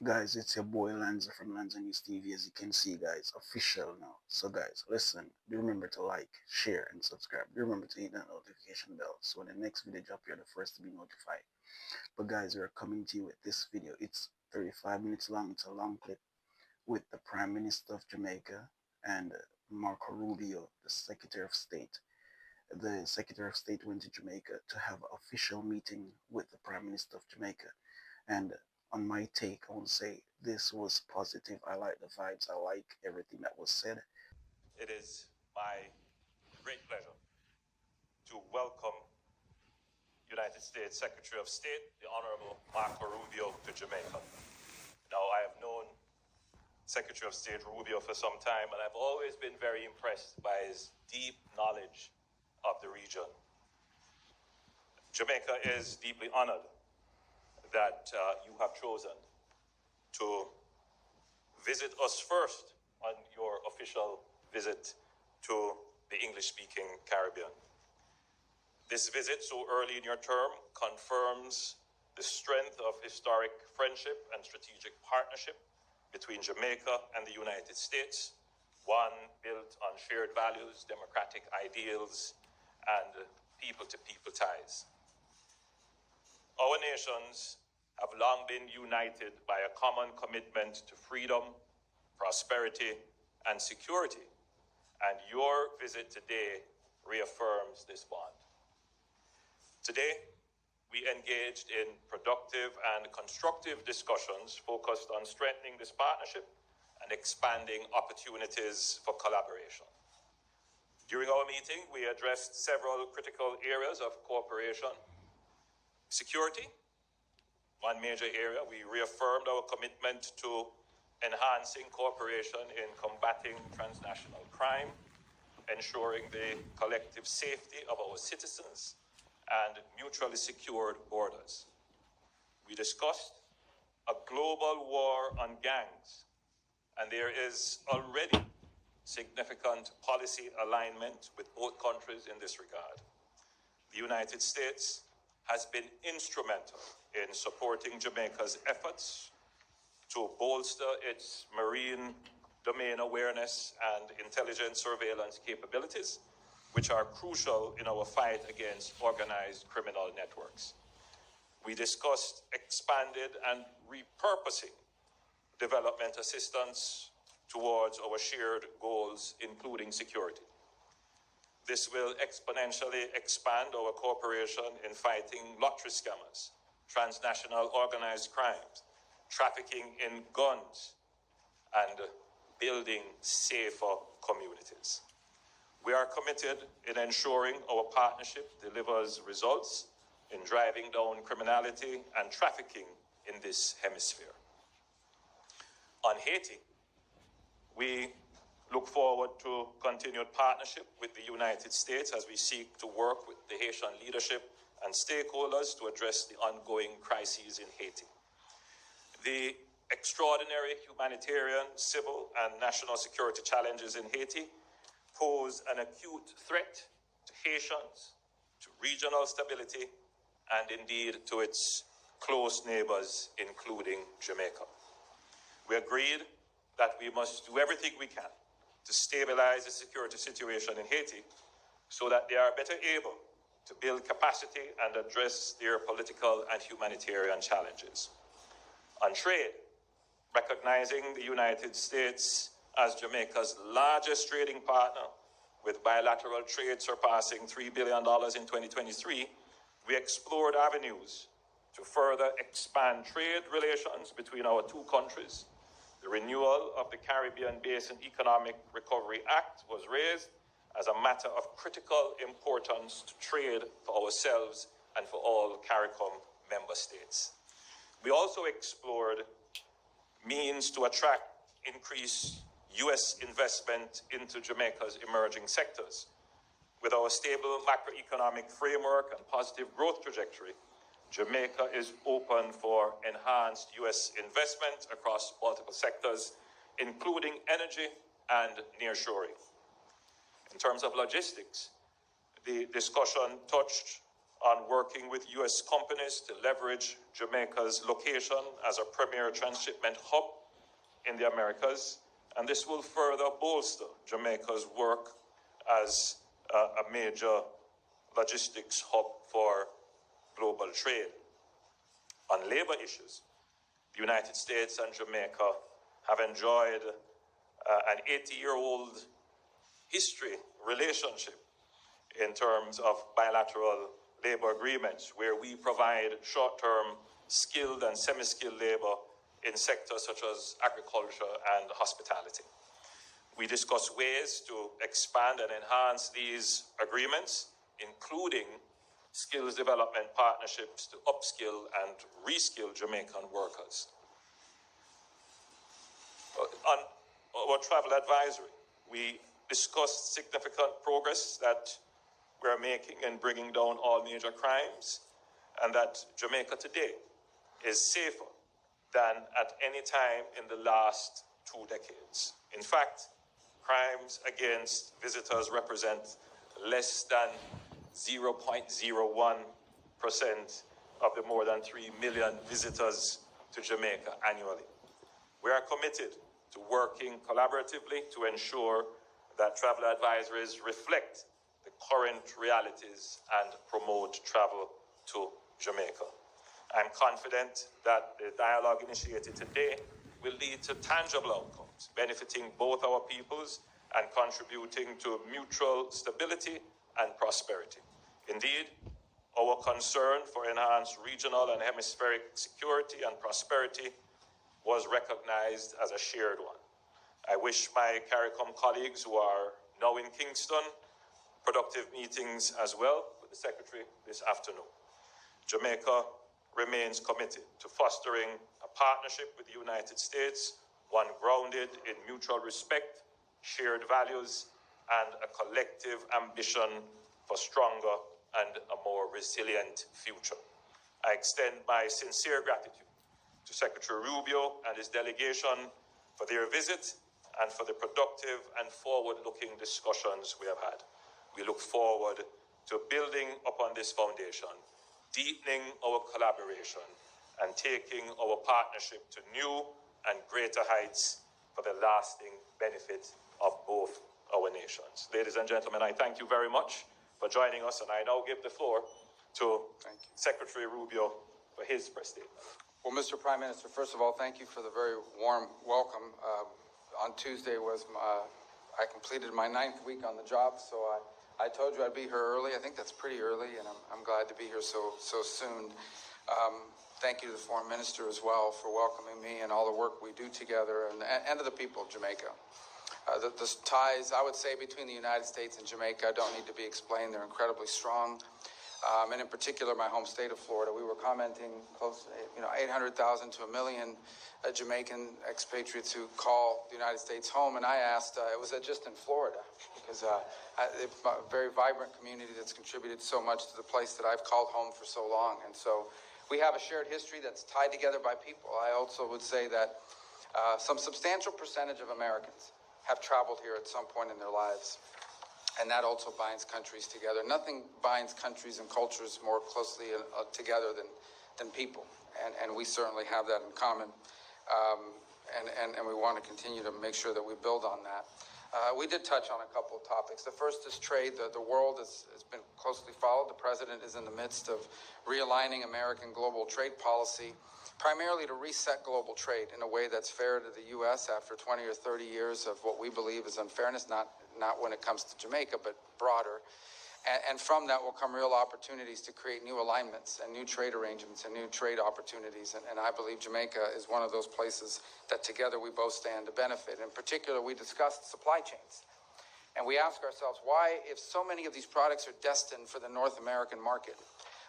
Guys, it's your boy Lanza from Lanza News TV. As you can see, guys, official now. So, guys, listen. Do remember to like, share, and subscribe. Do remember to hit that notification bell so when the next video drop, you're the first to be notified. But, guys, we're coming to you with this video. It's 35 minutes long. It's a long clip with the Prime Minister of Jamaica and Marco Rubio, the Secretary of State. The Secretary of State went to Jamaica to have an official meeting with the Prime Minister of Jamaica. And on my take, I want to say this was positive. I like the vibes. I like everything that was said. It is my great pleasure to welcome United States Secretary of State, the Honorable Marco Rubio, to Jamaica. Now, I have known Secretary of State Rubio for some time, and I've always been very impressed by his deep knowledge of the region. Jamaica is deeply honored that you have chosen to visit us first on your official visit to the English-speaking Caribbean. This visit so early in your term confirms the strength of historic friendship and strategic partnership between Jamaica and the United States, one built on shared values, democratic ideals, and people-to-people ties. Our nations have long been united by a common commitment to freedom, prosperity, and security, and your visit today reaffirms this bond. Today, we engaged in productive and constructive discussions focused on strengthening this partnership and expanding opportunities for collaboration. During our meeting, we addressed several critical areas of cooperation. Security, one major area. We reaffirmed our commitment to enhancing cooperation in combating transnational crime, ensuring the collective safety of our citizens, and mutually secured borders. We discussed a global war on gangs, and there is already significant policy alignment with both countries in this regard. The United States has been instrumental in supporting Jamaica's efforts to bolster its marine domain awareness and intelligence surveillance capabilities, which are crucial in our fight against organized criminal networks. We discussed expanded and repurposing development assistance towards our shared goals, including security. This will exponentially expand our cooperation in fighting lottery scammers, transnational organized crimes, trafficking in guns, and building safer communities. We are committed in ensuring our partnership delivers results in driving down criminality and trafficking in this hemisphere. On Haiti, we look forward to continued partnership with the United States as we seek to work with the Haitian leadership and stakeholders to address the ongoing crises in Haiti. The extraordinary humanitarian, civil, and national security challenges in Haiti pose an acute threat to Haitians, to regional stability, and indeed to its close neighbors, including Jamaica. We agreed that we must do everything we can to stabilize the security situation in Haiti so that they are better able to build capacity and address their political and humanitarian challenges. On trade, recognizing the United States as Jamaica's largest trading partner, with bilateral trade surpassing $3 billion in 2023, we explored avenues to further expand trade relations between our two countries. The renewal of the Caribbean Basin Economic Recovery Act was raised as a matter of critical importance to trade for ourselves and for all CARICOM member states. We also explored means to attract increased U.S. investment into Jamaica's emerging sectors. With our stable macroeconomic framework and positive growth trajectory, Jamaica is open for enhanced U.S. investment across multiple sectors, including energy and nearshoring. In terms of logistics, the discussion touched on working with U.S. companies to leverage Jamaica's location as a premier transshipment hub in the Americas, and this will further bolster Jamaica's work as a major logistics hub for global trade. On labor issues, the United States and Jamaica have enjoyed an 80-year-old history relationship in terms of bilateral labor agreements, where we provide short-term skilled and semi-skilled labor in sectors such as agriculture and hospitality. We discuss ways to expand and enhance these agreements, including skills development partnerships to upskill and reskill Jamaican workers. On our travel advisory, we discussed significant progress that we're making in bringing down all major crimes, and that Jamaica today is safer than at any time in the last 2 decades. In fact, crimes against visitors represent less than 0.01% of the more than 3 million visitors to Jamaica annually. We are committed to working collaboratively to ensure that travel advisories reflect the current realities and promote travel to Jamaica. I'm confident that the dialogue initiated today will lead to tangible outcomes, benefiting both our peoples and contributing to mutual stability and prosperity. Indeed, our concern for enhanced regional and hemispheric security and prosperity was recognized as a shared one. I wish my CARICOM colleagues who are now in Kingston productive meetings as well with the Secretary this afternoon. Jamaica remains committed to fostering a partnership with the United States, one grounded in mutual respect, shared values, and a collective ambition for stronger and a more resilient future. I extend my sincere gratitude to Secretary Rubio and his delegation for their visit and for the productive and forward-looking discussions we have had. We look forward to building upon this foundation, deepening our collaboration, and taking our partnership to new and greater heights for the lasting benefit of both our nations. Ladies and gentlemen, I thank you very much for joining us, and I now give the floor to Secretary Rubio for his press statement. Well, Mr. Prime Minister, first of all, thank you for the very warm welcome. On Tuesday I completed my 9th week on the job, so I told you I'd be here early. I think that's pretty early, and I'm glad to be here so soon. Thank you to the Foreign Minister as well for welcoming me and all the work we do together, and to the people of Jamaica. The ties, I would say, between the United States and Jamaica don't need to be explained. They're incredibly strong. And in particular, my home state of Florida, we were commenting close, 800,000 to 1 million Jamaican expatriates who call the United States home. And I asked, was that just in Florida? Because it's a very vibrant community that's contributed so much to the place that I've called home for so long. And so we have a shared history that's tied together by people. I also would say that some substantial percentage of Americans have traveled here at some point in their lives. And that also binds countries together. Nothing binds countries and cultures more closely together than people. And we certainly have that in common. And we want to continue to make sure that we build on that. We did touch on a couple of topics. The first is trade. The world has been closely followed. The president is in the midst of realigning American global trade policy, primarily to reset global trade in a way that's fair to the U.S. after 20 or 30 years of what we believe is unfairness, not when it comes to Jamaica, but broader. And from that will come real opportunities to create new alignments and new trade arrangements and new trade opportunities. And I believe Jamaica is one of those places that together we both stand to benefit. In particular, we discussed supply chains. And we ask ourselves, why, if so many of these products are destined for the North American market,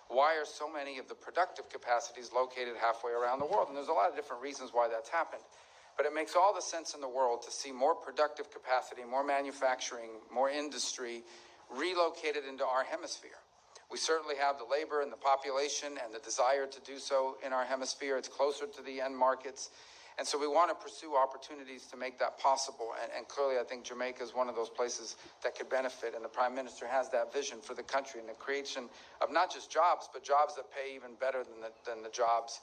why are so many of the productive capacities located halfway around the world? And there's a lot of different reasons why that's happened. But it makes all the sense in the world to see more productive capacity, more manufacturing, more industry relocated into our hemisphere. We certainly have the labor and the population and the desire to do so in our hemisphere. It's closer to the end markets. And so we want to pursue opportunities to make that possible. And clearly, I think Jamaica is one of those places that could benefit. And the Prime Minister has that vision for the country and the creation of not just jobs, but jobs that pay even better than the jobs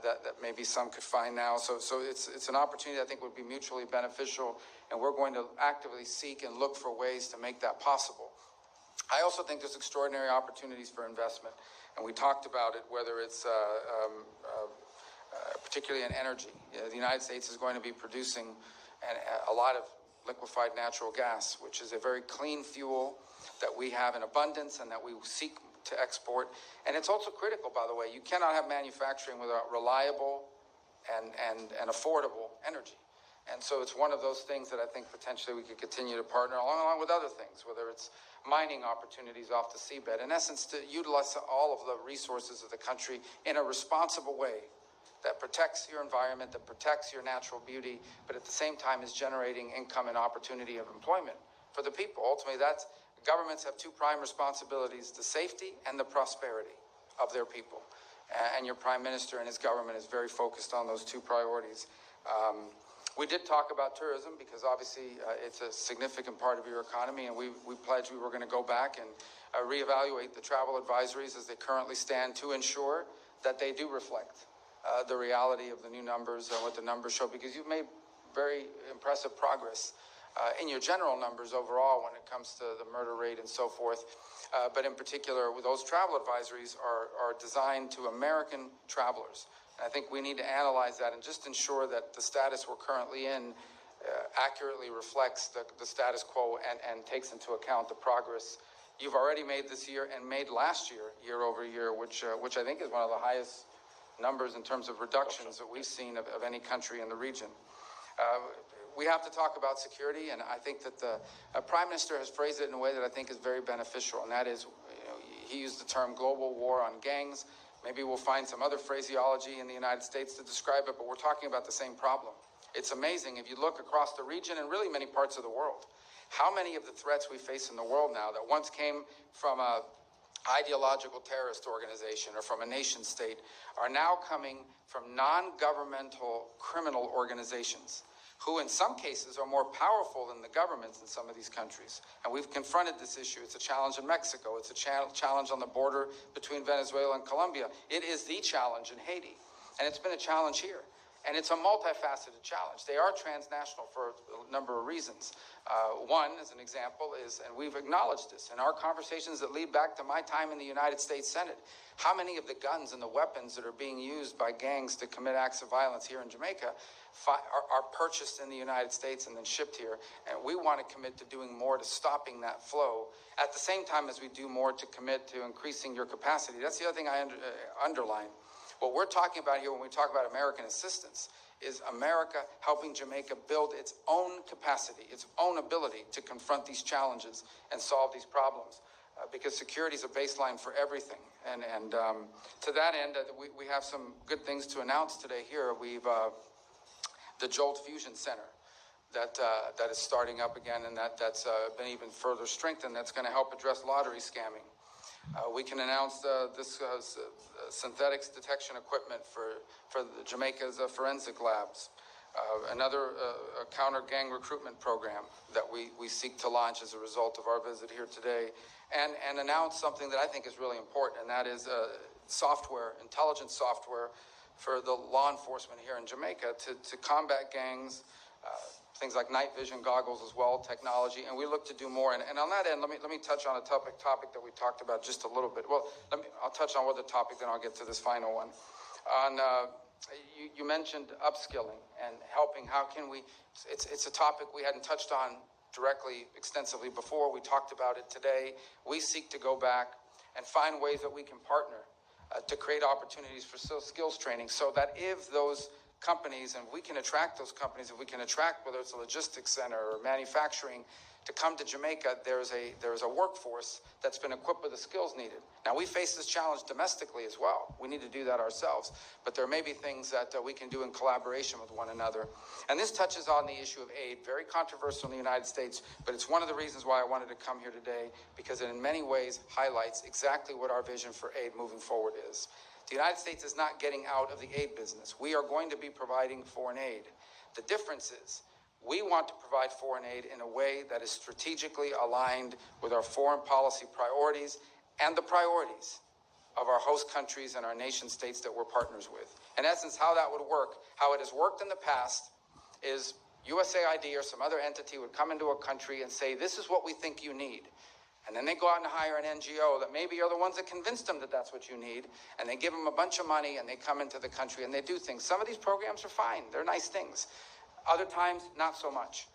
that maybe some could find now. So it's an opportunity I think would be mutually beneficial, and we're going to actively seek and look for ways to make that possible. I also think there's extraordinary opportunities for investment, and we talked about it, whether it's particularly in energy. The United States is going to be producing a lot of liquefied natural gas, which is a very clean fuel that we have in abundance and that we seek to export. And it's also critical, by the way. You cannot have manufacturing without reliable and affordable energy. And so it's one of those things that I think potentially we could continue to partner along with other things, whether it's mining opportunities off the seabed. In essence, to utilize all of the resources of the country in a responsible way that protects your environment, that protects your natural beauty, but at the same time is generating income and opportunity of employment for the people. Ultimately, governments have two prime responsibilities: the safety and the prosperity of their people. And your Prime Minister and his government is very focused on those two priorities. We did talk about tourism because obviously it's a significant part of your economy, and we pledged we were going to go back and reevaluate the travel advisories as they currently stand to ensure that they do reflect the reality of the new numbers and what the numbers show, because you've made very impressive progress in your general numbers overall when it comes to the murder rate and so forth. But in particular, with those travel advisories are designed to American travelers. And I think we need to analyze that and just ensure that the status we're currently in accurately reflects the status quo and takes into account the progress you've already made this year and made last year, year over year, which I think is one of the highest numbers in terms of reductions that we've seen of any country in the region. We have to talk about security, and I think that the Prime Minister has phrased it in a way that I think is very beneficial, and that is, he used the term global war on gangs. Maybe we'll find some other phraseology in the United States to describe it, but we're talking about the same problem. It's amazing if you look across the region and really many parts of the world, how many of the threats we face in the world now that once came from a ideological terrorist organization or from a nation state are now coming from non-governmental criminal organizations who in some cases are more powerful than the governments in some of these countries. And we've confronted this issue. It's a challenge in Mexico. It's a challenge on the border between Venezuela and Colombia. It is the challenge in Haiti. And it's been a challenge here. And it's a multifaceted challenge. They are transnational for a number of reasons. One, as an example, is, and we've acknowledged this, in our conversations that lead back to my time in the United States Senate, how many of the guns and the weapons that are being used by gangs to commit acts of violence here in Jamaica are purchased in the United States and then shipped here. And we want to commit to doing more to stopping that flow at the same time as we do more to commit to increasing your capacity. That's the other thing I underline. What we're talking about here when we talk about American assistance is America helping Jamaica build its own capacity, its own ability to confront these challenges and solve these problems, because security is a baseline for everything. And to that end, we have some good things to announce today here. We've the Jolt Fusion Center that is starting up again, and that's been even further strengthened. That's going to help address lottery scamming. We can announce this synthetics detection equipment for Jamaica's forensic labs. Another counter-gang recruitment program that we seek to launch as a result of our visit here today. And announce something that I think is really important, and that is software, intelligence software for the law enforcement here in Jamaica to combat gangs, things like night vision goggles as well, technology, and we look to do more. And on that end, let me touch on a topic that we talked about just a little bit. Well, I'll touch on the topic, then I'll get to this final one. You mentioned upskilling and helping. How can we? It's a topic we hadn't touched on directly, extensively before. We talked about it today. We seek to go back and find ways that we can partner to create opportunities for skills training, so that if those companies, and we can attract those companies, if we can attract, whether it's a logistics center or manufacturing, to come to Jamaica, there's a workforce that's been equipped with the skills needed. Now, we face this challenge domestically as well. We need to do that ourselves, but there may be things that we can do in collaboration with one another. And this touches on the issue of aid, very controversial in the United States, but it's one of the reasons why I wanted to come here today, because it in many ways highlights exactly what our vision for aid moving forward is. The United States is not getting out of the aid business. We are going to be providing foreign aid. The difference is we want to provide foreign aid in a way that is strategically aligned with our foreign policy priorities and the priorities of our host countries and our nation states that we're partners with. In essence, how that would work, how it has worked in the past, is USAID or some other entity would come into a country and say, this is what we think you need. And then they go out and hire an NGO that maybe are the ones that convinced them that that's what you need, and they give them a bunch of money and they come into the country and they do things. Some of these programs are fine. They're nice things. Other times, not so much.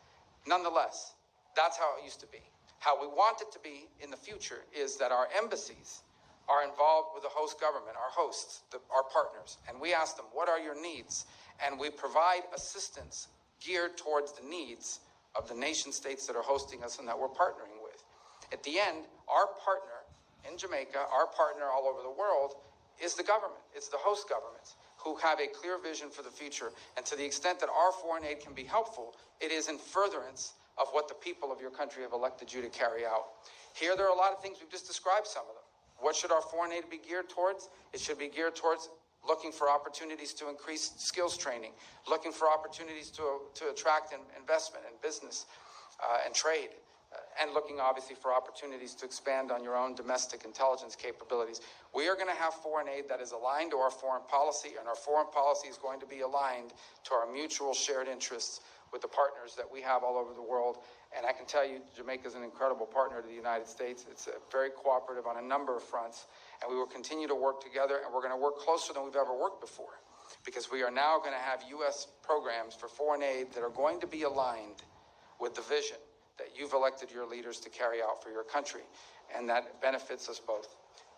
Nonetheless, that's how it used to be. How we want it to be in the future is that our embassies are involved with the host government, our hosts, our partners, and we ask them, what are your needs? And we provide assistance geared towards the needs of the nation states that are hosting us and that we're partnering with. At the end, our partner in Jamaica, our partner all over the world, is the government. It's the host governments who have a clear vision for the future. And to the extent that our foreign aid can be helpful, it is in furtherance of what the people of your country have elected you to carry out. Here, there are a lot of things. We've just described some of them. What should our foreign aid be geared towards? It should be geared towards looking for opportunities to increase skills training, looking for opportunities to attract investment and business and trade, and looking obviously for opportunities to expand on your own domestic intelligence capabilities. We are going to have foreign aid that is aligned to our foreign policy, and our foreign policy is going to be aligned to our mutual shared interests with the partners that we have all over the world. And I can tell you, Jamaica is an incredible partner to the United States. It's very cooperative on a number of fronts, and we will continue to work together, and we're going to work closer than we've ever worked before, because we are now going to have U.S. programs for foreign aid that are going to be aligned with the vision that you've elected your leaders to carry out for your country, and that benefits us both.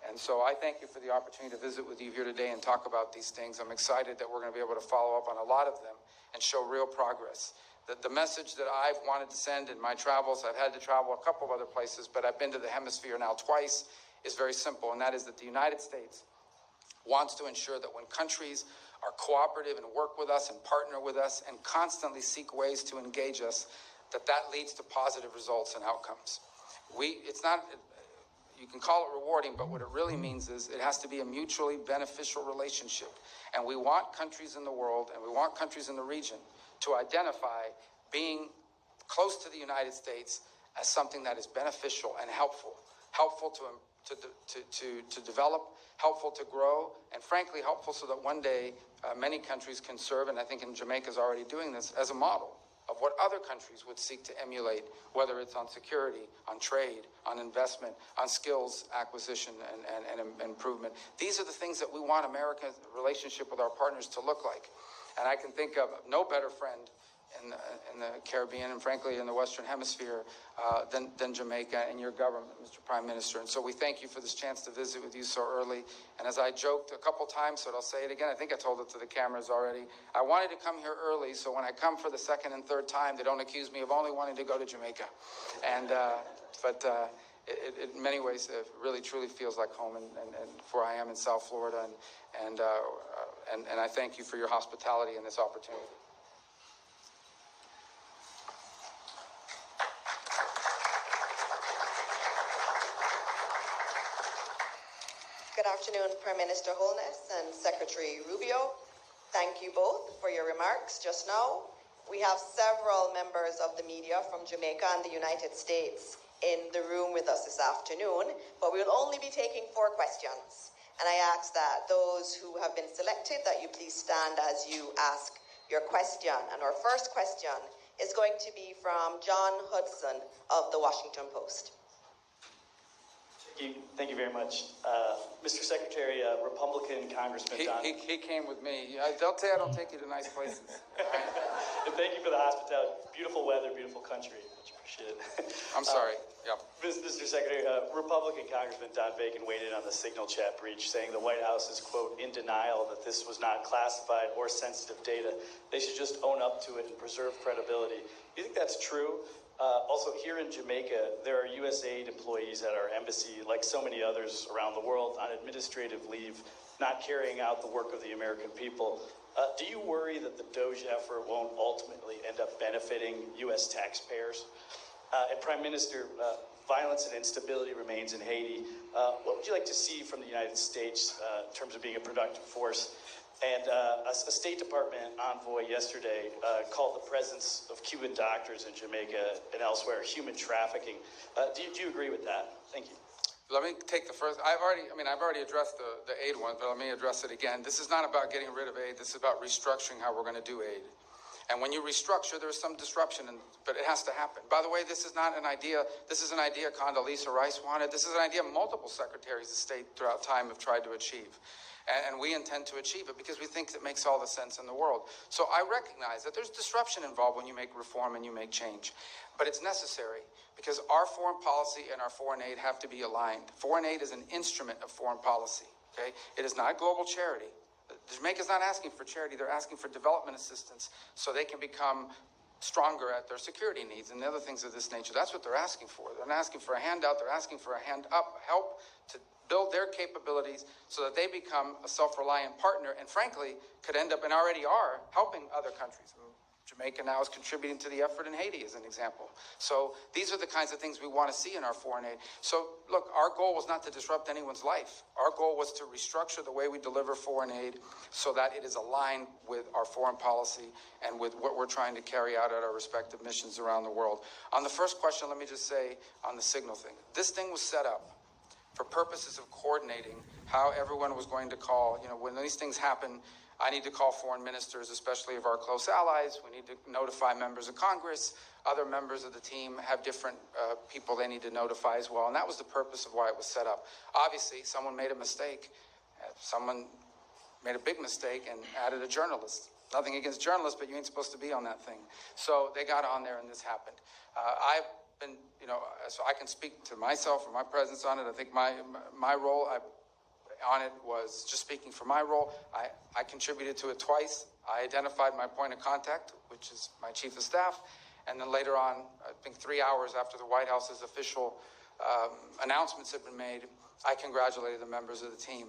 And so I thank you for the opportunity to visit with you here today and talk about these things. I'm excited that we're going to be able to follow up on a lot of them and show real progress. The message that I've wanted to send in my travels, I've had to travel a couple of other places, but I've been to the hemisphere now twice, is very simple, and that is that the United States wants to ensure that when countries are cooperative and work with us and partner with us and constantly seek ways to engage us, that leads to positive results and outcomes. It's not, you can call it rewarding, but what it really means is it has to be a mutually beneficial relationship. And we want countries in the world, and we want countries in the region to identify being close to the United States as something that is beneficial and helpful to develop, helpful to grow, and frankly, helpful so that one day many countries can serve, and I think Jamaica is already doing this, as a model of what other countries would seek to emulate, whether it's on security, on trade, on investment, on skills acquisition and improvement. These are the things that we want America's relationship with our partners to look like. And I can think of no better friend in the Caribbean and frankly in the Western Hemisphere than Jamaica and your government, Mr. Prime Minister. And so we thank you for this chance to visit with you so early. And as I joked a couple times, so I'll say it again, I think I told it to the cameras already, I wanted to come here early so when I come for the second and third time, they don't accuse me of only wanting to go to Jamaica. And it in many ways, it really truly feels like home, and for I am in South Florida, and I thank you for your hospitality and this opportunity. Good afternoon, Prime Minister Holness and Secretary Rubio. Thank you both for your remarks just now. We have several members of the media from Jamaica and the United States in the room with us this afternoon, but we will only be taking 4 questions. And I ask that those who have been selected, that you please stand as you ask your question. And our first question is going to be from John Hudson of the Washington Post. Thank you very much. Mr. Secretary, Republican Congressman Don... He came with me. They'll say I don't take you to nice places. Right? And thank you for the hospitality. Beautiful weather, beautiful country. Much appreciated. I'm sorry. Yeah. Mr. Secretary, Republican Congressman Don Bacon weighed in on the Signal chat breach, saying the White House is, quote, in denial that this was not classified or sensitive data. They should just own up to it and preserve credibility. Do you think that's true? Also, here in Jamaica, there are USAID employees at our embassy, like so many others around the world, on administrative leave, not carrying out the work of the American people. Do you worry that the DOGE effort won't ultimately end up benefiting U.S. taxpayers? And Prime Minister, violence and instability remains in Haiti. What would you like to see from the United States in terms of being a productive force? And a State Department envoy yesterday called the presence of Cuban doctors in Jamaica and elsewhere human trafficking. Do you agree with that? Thank you. Let me take the first. I've already addressed the aid one, but let me address it again. This is not about getting rid of aid. This is about restructuring how we're going to do aid. And when you restructure, there's some disruption, but it has to happen. By the way, this is not an idea. This is an idea Condoleezza Rice wanted. This is an idea multiple secretaries of state throughout time have tried to achieve. And we intend to achieve it because we think it makes all the sense in the world. So I recognize that there's disruption involved when you make reform and you make change. But it's necessary because our foreign policy and our foreign aid have to be aligned. Foreign aid is an instrument of foreign policy, okay? It is not global charity. Jamaica's not asking for charity. They're asking for development assistance so they can become stronger at their security needs and other things of this nature. That's what they're asking for. They're not asking for a handout. They're asking for a hand up, help to build their capabilities so that they become a self-reliant partner and frankly could end up and already are helping other countries. Jamaica now is contributing to the effort in Haiti as an example. So these are the kinds of things we want to see in our foreign aid. So look, our goal was not to disrupt anyone's life. Our goal was to restructure the way we deliver foreign aid so that it is aligned with our foreign policy and with what we're trying to carry out at our respective missions around the world. On the first question, let me just say on the signal thing. This thing was set up for purposes of coordinating how everyone was going to call. You know, when these things happen, I need to call foreign ministers, especially of our close allies. We need to notify members of Congress. Other members of the team have different people they need to notify as well. And that was the purpose of why it was set up. Obviously, someone made a mistake. Someone made a big mistake and added a journalist. Nothing against journalists, but you ain't supposed to be on that thing. So they got on there and this happened. I've been, you know, so I can speak to myself or my presence on it. I think my role, on it was just speaking for my role. I contributed to it twice. I identified my point of contact, which is my chief of staff. And then later on, I think 3 hours after the White House's official announcements had been made, I congratulated the members of the team.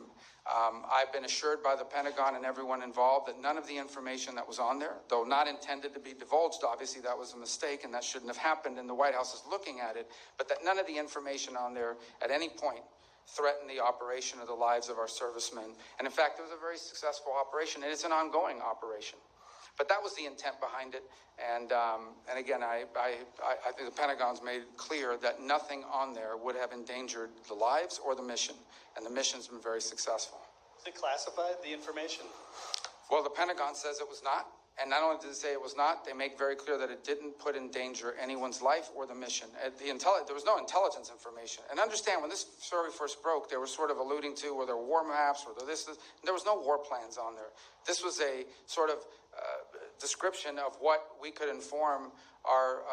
I've been assured by the Pentagon and everyone involved that none of the information that was on there, though not intended to be divulged, obviously that was a mistake and that shouldn't have happened and the White House is looking at it, but that none of the information on there at any point threaten the operation of the lives of our servicemen. And in fact, it was a very successful operation, and it's an ongoing operation. But that was the intent behind it. And again, I think the Pentagon's made it clear that nothing on there would have endangered the lives or the mission. And the mission's been very successful. Is it classified, the information? Well, the Pentagon says it was not. And not only did they say it was not, they make very clear that it didn't put in danger anyone's life or the mission. There was no intelligence information. And understand, when this story first broke, they were sort of alluding to were there war maps, or there was no war plans on there. This was a sort of description of what we could inform our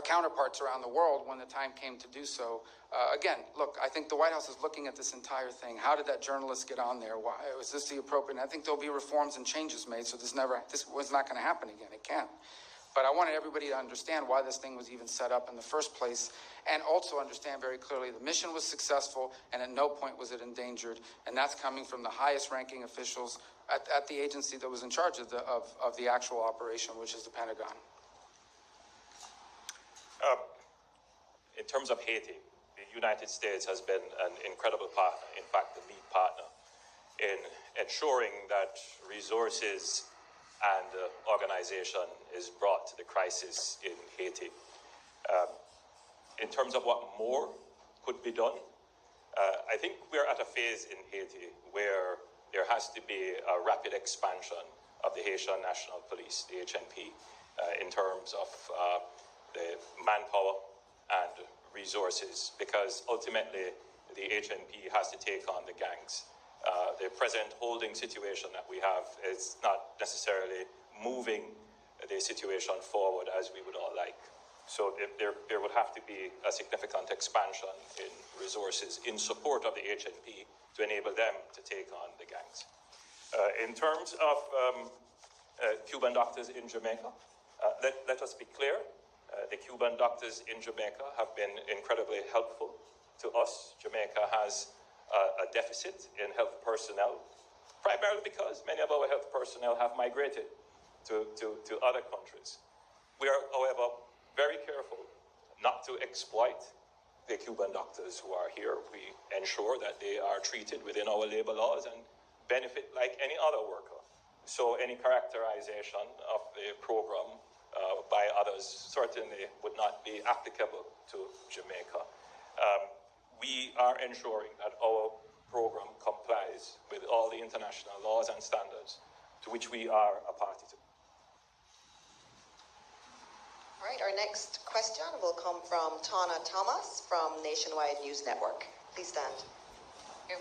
counterparts around the world when the time came to do so. Again, look, I think the White House is looking at this entire thing. How did that journalist get on there? Why was this the appropriate? And I think there'll be reforms and changes made, so this was not going to happen again. It can't. But I wanted everybody to understand why this thing was even set up in the first place, and also understand very clearly the mission was successful, and at no point was it endangered. And that's coming from the highest-ranking officials at the agency that was in charge of the actual operation, which is the Pentagon. In terms of Haiti, the United States has been an incredible partner, in fact, the lead partner, in ensuring that resources and organization is brought to the crisis in Haiti. In terms of what more could be done, I think we're at a phase in Haiti where there has to be a rapid expansion of the Haitian National Police, the HNP, in terms of the manpower and resources, because ultimately the HNP has to take on the gangs. The present holding situation that we have is not necessarily moving the situation forward as we would all like. So there would have to be a significant expansion in resources in support of the HNP to enable them to take on the gangs. In terms of Cuban doctors in Jamaica, let us be clear. The Cuban doctors in Jamaica have been incredibly helpful to us. Jamaica has a deficit in health personnel, primarily because many of our health personnel have migrated to other countries. We are, however, very careful not to exploit the Cuban doctors who are here. We ensure that they are treated within our labor laws and benefit like any other worker. So any characterization of the program by others certainly would not be applicable to Jamaica. We are ensuring that our program complies with all the international laws and standards to which we are a party to. All right, our next question will come from Tana Thomas from Nationwide News Network. Please stand. Thank you.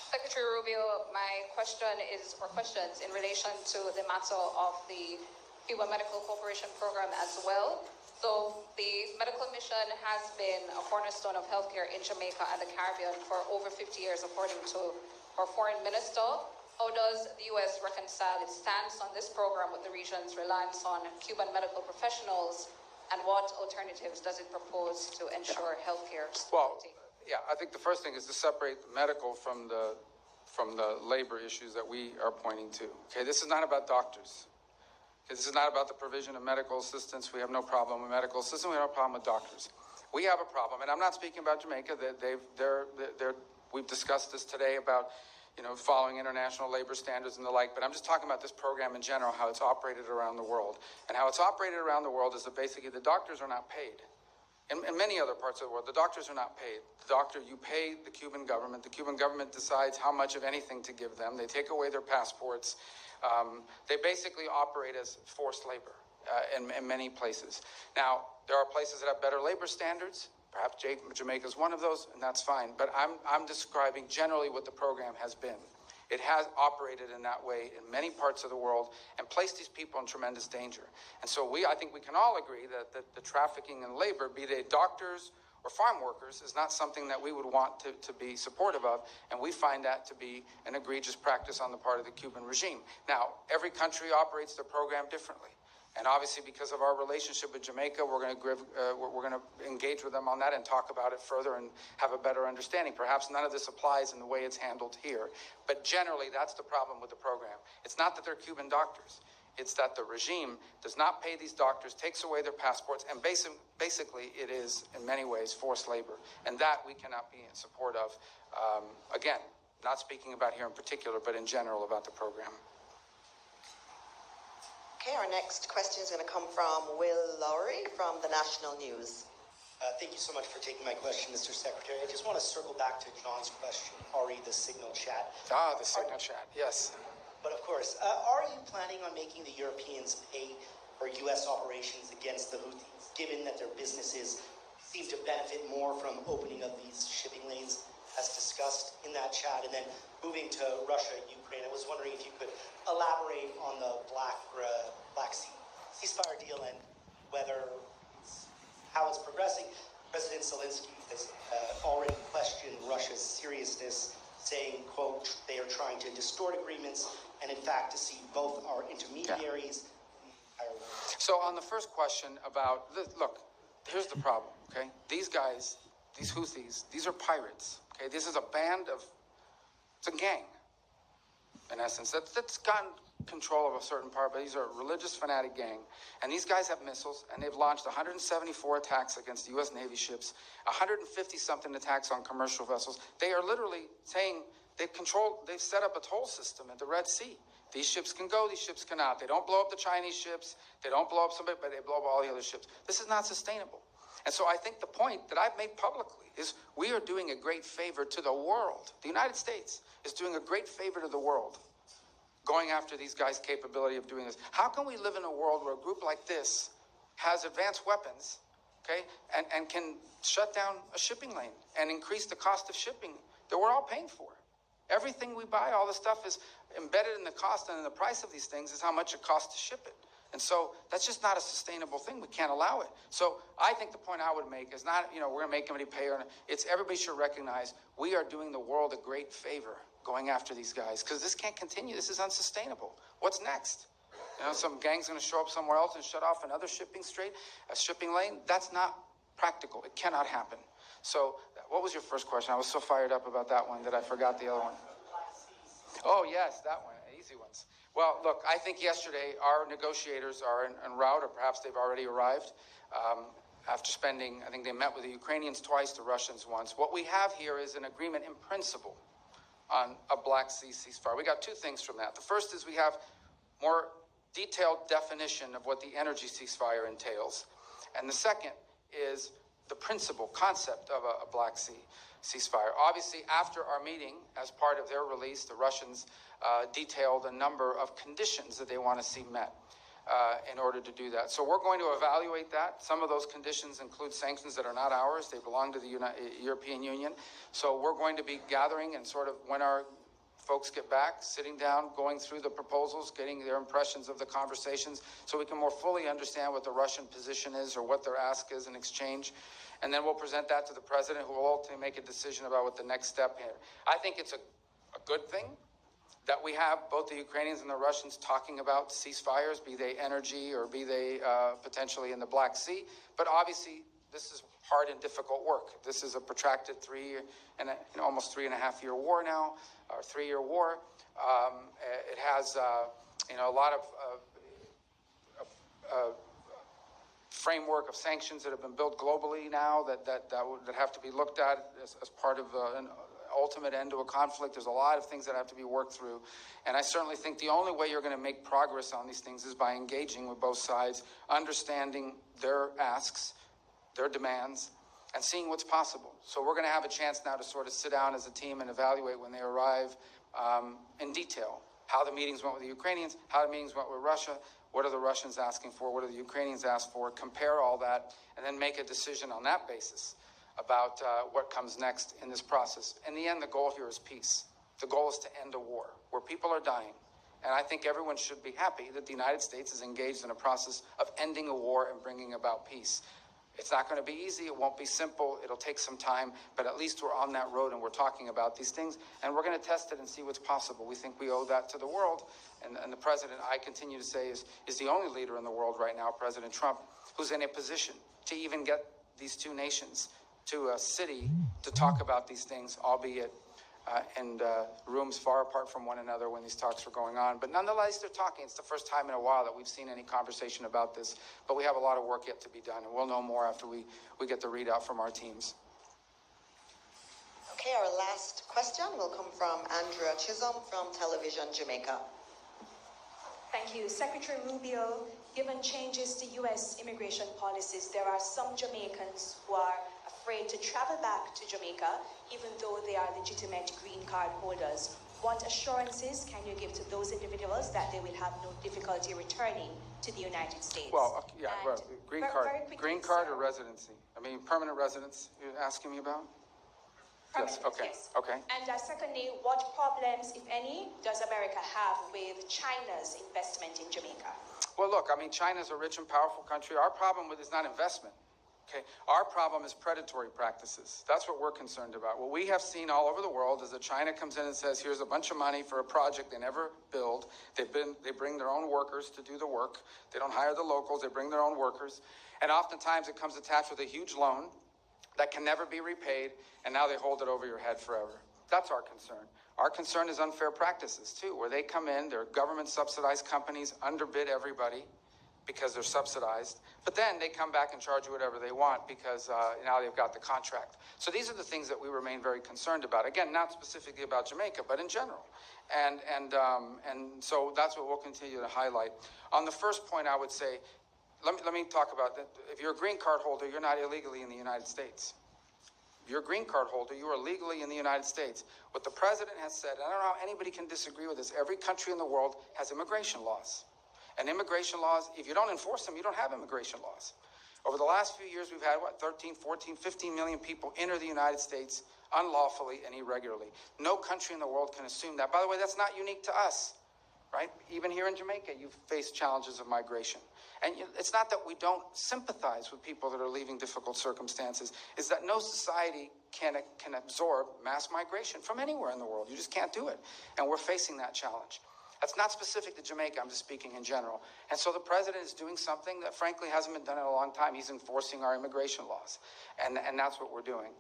Secretary Rubio, my question is, or questions in relation to the matter of the Cuba Medical Corporation program as well. So the medical mission has been a cornerstone of healthcare in Jamaica and the Caribbean for over 50 years, according to our foreign minister. How does the U.S. reconcile its stance on this program with the region's reliance on Cuban medical professionals, and what alternatives does it propose to ensure healthcare Well, quality? yeah, I think the first thing is to separate the medical from the labor issues that we are pointing to. Okay, this is not about doctors. Okay, this is not about the provision of medical assistance. We have no problem with medical assistance. We have no problem with doctors. We have a problem, and I'm not speaking about Jamaica. We've discussed this today about, following international labor standards and the like, but I'm just talking about this program in general, how it's operated around the world. And how it's operated around the world is that basically the doctors are not paid. In many other parts of the world, the doctors are not paid. You pay the Cuban government. The Cuban government decides how much of anything to give them. They take away their passports. They basically operate as forced labor in many places. Now, there are places that have better labor standards. Perhaps Jamaica is one of those, and that's fine. But I'm describing generally what the program has been. It has operated in that way in many parts of the world and placed these people in tremendous danger. And so I think we can all agree that the trafficking in labor, be they doctors or farm workers, is not something that we would want to be supportive of. And we find that to be an egregious practice on the part of the Cuban regime. Now, every country operates their program differently. And obviously, because of our relationship with Jamaica, we're going to engage with them on that and talk about it further and have a better understanding. Perhaps none of this applies in the way it's handled here, but generally, that's the problem with the program. It's not that they're Cuban doctors; it's that the regime does not pay these doctors, takes away their passports, and basically, it is in many ways forced labor, and that we cannot be in support of. Again, not speaking about here in particular, but in general about the program. Okay, our next question is going to come from Will Lowry from the National News. Thank you so much for taking my question, Mr. Secretary. I just want to circle back to John's question, the signal chat. The signal chat, yes. But of course, are you planning on making the Europeans pay for U.S. operations against the Houthis, given that their businesses seem to benefit more from opening up these shipping lanes, as discussed in that chat? And then moving to Russia, Ukraine, I was wondering if you could elaborate on the Black Sea ceasefire deal and how it's progressing. President Zelensky has already questioned Russia's seriousness, saying, quote, they are trying to distort agreements and, in fact, to see both our intermediaries. Yeah. So on the first question about, look, here's the problem, okay? These guys, these Houthis, these are pirates, okay? This is a band of, it's a gang, in essence. That's gotten control of a certain part, but these are a religious fanatic gang. And these guys have missiles, and they've launched 174 attacks against U.S. Navy ships, 150-something attacks on commercial vessels. They are literally saying they've set up a toll system at the Red Sea. These ships can go, these ships cannot. They don't blow up the Chinese ships, they don't blow up somebody, but they blow up all the other ships. This is not sustainable. And so I think the point that I've made publicly is we are doing a great favor to the world. The United States is doing a great favor to the world, going after these guys' capability of doing this. How can we live in a world where a group like this has advanced weapons, okay, and can shut down a shipping lane and increase the cost of shipping that we're all paying for? Everything we buy, all the stuff is embedded in the cost and in the price of these things is how much it costs to ship it. And so that's just not a sustainable thing. We can't allow it. So I think the point I would make is not, we're going to make somebody pay. It's everybody should recognize we are doing the world a great favor going after these guys, because this can't continue. This is unsustainable. What's next? Some gang's going to show up somewhere else and shut off another shipping lane. That's not practical. It cannot happen. So what was your first question? I was so fired up about that one that I forgot the other one. Oh, yes, that one. Easy ones. Well, look, I think yesterday our negotiators are en route, or perhaps they've already arrived. After spending, I think they met with the Ukrainians twice, the Russians once. What we have here is an agreement in principle on a Black Sea ceasefire. We got two things from that. The first is we have more detailed definition of what the energy ceasefire entails. And the second is the principle, concept of a Black Sea ceasefire. Obviously, after our meeting, as part of their release, the Russians detailed a number of conditions that they want to see met in order to do that. So we're going to evaluate that. Some of those conditions include sanctions that are not ours. They belong to the European Union. So we're going to be gathering and sort of, when our folks get back, sitting down, going through the proposals, getting their impressions of the conversations, so we can more fully understand what the Russian position is or what their ask is in exchange. And then we'll present that to the president, who will ultimately make a decision about what the next step is. I think it's a good thing that we have both the Ukrainians and the Russians talking about ceasefires, be they energy or be they potentially in the Black Sea. But obviously, this is hard and difficult work. This is a protracted almost 3.5 year war now, or 3-year war. It has a lot of framework of sanctions that have been built globally now that have to be looked at as part of an ultimate end to a conflict. There's a lot of things that have to be worked through. And I certainly think the only way you're going to make progress on these things is by engaging with both sides, understanding their asks, their demands, and seeing what's possible. So we're going to have a chance now to sort of sit down as a team and evaluate when they arrive in detail how the meetings went with the Ukrainians, how the meetings went with Russia, what are the Russians asking for, what are the Ukrainians asked for, compare all that, and then make a decision on that basis about what comes next in this process. In the end, the goal here is peace. The goal is to end a war where people are dying. And I think everyone should be happy that the United States is engaged in a process of ending a war and bringing about peace. It's not going to be easy. It won't be simple. It'll take some time, but at least we're on that road and we're talking about these things, and we're going to test it and see what's possible. We think we owe that to the world, and the president, I continue to say, is the only leader in the world right now, President Trump, who's in a position to even get these two nations to a city to talk about these things, albeit in rooms far apart from one another when these talks were going on. But nonetheless, they're talking. It's the first time in a while that we've seen any conversation about this. But we have a lot of work yet to be done, and we'll know more after we get the readout from our teams. Okay, our last question will come from Andrea Chisholm from Television Jamaica. Thank you. Secretary Rubio, given changes to U.S. immigration policies, there are some Jamaicans who are afraid to travel back to Jamaica, even though they are legitimate green card holders. What assurances can you give to those individuals that they will have no difficulty returning to the United States? Well, green card or residency? I mean, permanent residence, you're asking me about? Yes, okay. Yes. Okay. And secondly, what problems, if any, does America have with China's investment in Jamaica? Well, look, I mean, China's a rich and powerful country. Our problem with it is not investment. Okay, our problem is predatory practices. That's what we're concerned about. What we have seen all over the world is that China comes in and says, here's a bunch of money for a project they never build. They bring their own workers to do the work. They don't hire the locals. They bring their own workers. And oftentimes it comes attached with a huge loan that can never be repaid, and now they hold it over your head forever. That's our concern. Our concern is unfair practices, too, where they come in, they're government-subsidized companies, underbid everybody, because they're subsidized, but then they come back and charge you whatever they want because now they've got the contract. So these are the things that we remain very concerned about. Again, not specifically about Jamaica, but in general. And so that's what we'll continue to highlight. On the first point, I would say, let me talk about that. If you're a green card holder, you're not illegally in the United States. If you're a green card holder, you are legally in the United States. What the president has said, and I don't know how anybody can disagree with this, every country in the world has immigration laws. And immigration laws, if you don't enforce them, you don't have immigration laws. Over the last few years, we've had, 13, 14, 15 million people enter the United States unlawfully and irregularly. No country in the world can assume that. By the way, that's not unique to us, right? Even here in Jamaica, you've faced challenges of migration. And it's not that we don't sympathize with people that are leaving difficult circumstances. It's that no society can absorb mass migration from anywhere in the world. You just can't do it. And we're facing that challenge. That's not specific to Jamaica, I'm just speaking in general. And so the president is doing something that frankly hasn't been done in a long time. He's enforcing our immigration laws. And that's what we're doing.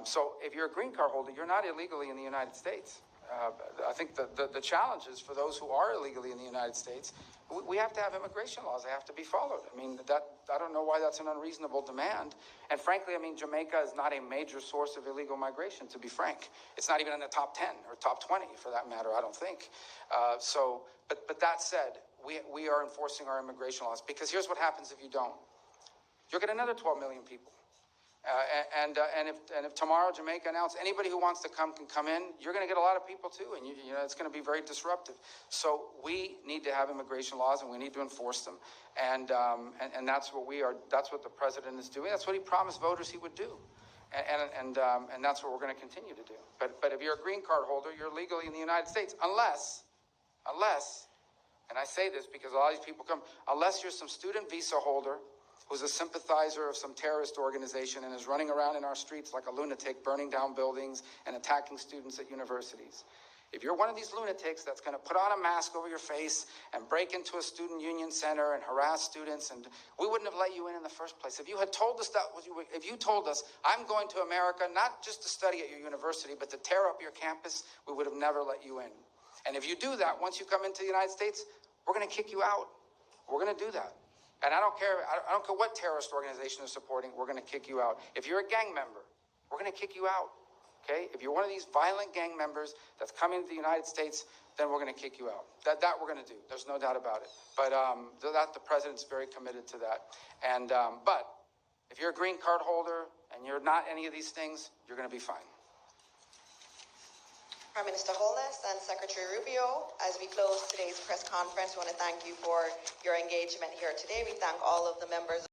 So if you're a green card holder, you're not illegally in the United States. I think the challenge is for those who are illegally in the United States, we have to have immigration laws. They have to be followed. I mean, I don't know why that's an unreasonable demand. And frankly, I mean, Jamaica is not a major source of illegal migration, to be frank. It's not even in the top 10 or top 20 for that matter, I don't think. But that said, we are enforcing our immigration laws, because here's what happens if you don't. You'll get another 12 million people. And if tomorrow Jamaica announced anybody who wants to come can come in, you're going to get a lot of people too, and you know it's going to be very disruptive. So we need to have immigration laws, and we need to enforce them, and that's what we are. That's what the president is doing. That's what he promised voters he would do, and that's what we're going to continue to do. But if you're a green card holder, you're legally in the United States, unless, and I say this because a lot of these people come, unless you're some student visa holder who's a sympathizer of some terrorist organization and is running around in our streets like a lunatic, burning down buildings and attacking students at universities. If you're one of these lunatics that's going to put on a mask over your face and break into a student union center and harass students, and we wouldn't have let you in the first place. If you had told us if you told us, I'm going to America not just to study at your university, but to tear up your campus, we would have never let you in. And if you do that, once you come into the United States, we're going to kick you out. We're going to do that. And I don't care what terrorist organization is supporting, we're going to kick you out. If you're a gang member, we're going to kick you out, okay? If you're one of these violent gang members that's coming to the United States, then we're going to kick you out. That we're going to do. There's no doubt about it. But the president's very committed to that. And but if you're a green card holder and you're not any of these things, you're going to be fine. Prime Minister Holness and Secretary Rubio, as we close today's press conference, we want to thank you for your engagement here today. We thank all of the members